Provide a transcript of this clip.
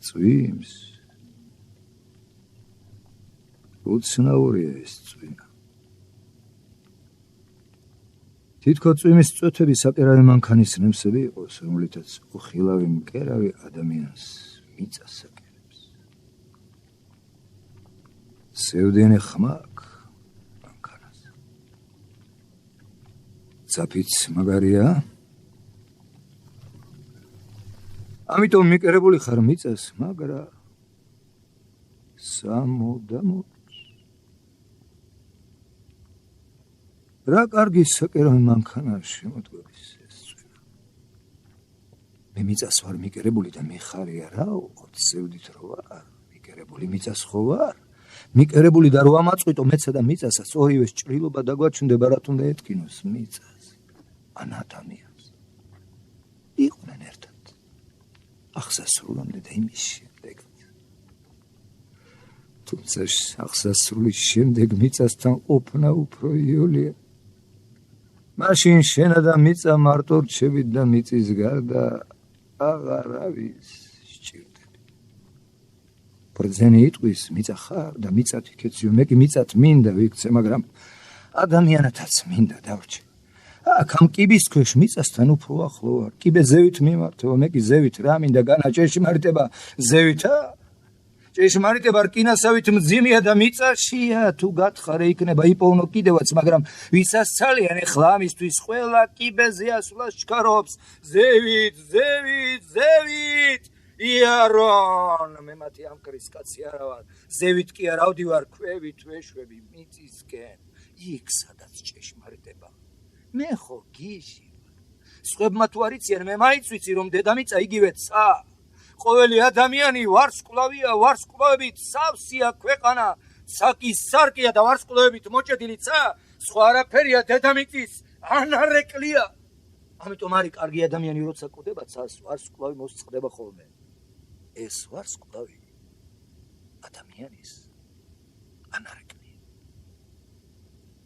წვიმს. უცნაურია ეს წვიმა. თითქოს წვიმის წვეთები საკერავი მანქანის ნემსები იყოს, რომლითაც უხილავი მკერავი ადამიანს მიწას აკერებს. სევდენი ხმა აქვს მანქანას. ძაფიც მაგარია. ამიტომ მიკერებული ხარ მიწას, მაგრა სამუდამოდ. რა კარგი საკერავი მანქანაა შემოდგების ეს წვიმა. მე მიწას ვარ მიკერებული და მიხარია რა უყოთ სევდით რო ვარ მიკერებული მიწას ხო ვარ მიკერებული და რო ამაწყვიტო მეცა და მიწასაც ორივეს ჭრილობა დაგვაჩნდება რა თუნდა ეთქინოს მიწას ან ადამიანს იყვნენ ერთად აღსასრულამდე და იმის შემდეგ თუმცა აღსასრულის შემდეგ მიწასთან ყოფნა უფრო იოლია მაშინ შენა და მიწა მარტო რჩებით და მიწის გარდა აღარავის სჭირდები. ბრძენი იტყვის მიწა ხარ და მიწათ იქეციო, მე კი მიწათ მინდა ვიქცე, მაგრამ ადამიანათაც მინდა დავრჩე. აქ ამ კიბის ქვეშ მიწასთან უფრო ახლო ვარ, კიბე ზევით მიმართო, მე კი ზევით რა მინდა განა ჭეშმარიტება ზევითა? ჭეშმარიტება რკინასავით მძიმეა და მიწაშია თუ გათხარე იქნება იპოვნო კიდევაც მაგრამ ვისაც ძალიან ეხლა ამისთვის ყველა კიბეზე ასვლას ჩქარობს ზევით იარონ მე მათი ამკრის კაცი არა ვარ ზევით კი არ ავდივარ ქვევით ვეშვები მიწისკენ იქ სადაც ჭეშმარიტება მე ხო გიჟი სხვებმა თუ არ იციან მე მაინც ვიცი რომ დედამიწა იგივე ცა ყოველი ადამიანი ვარსკვლავია, ვარსკვლავებით სავსეა ქვეყანა, საკის სარკია და ვარსკვლავებით მოჭედილი ცა, სხვა არაფერია დედამიწის ანარეკლია. ამიტომ არის კარგი ადამიანი როცა კვდება ცას ვარსკვლავი მოსწყდება ხოლმე. ეს ვარსკვლავი ადამიანის ანარეკლია.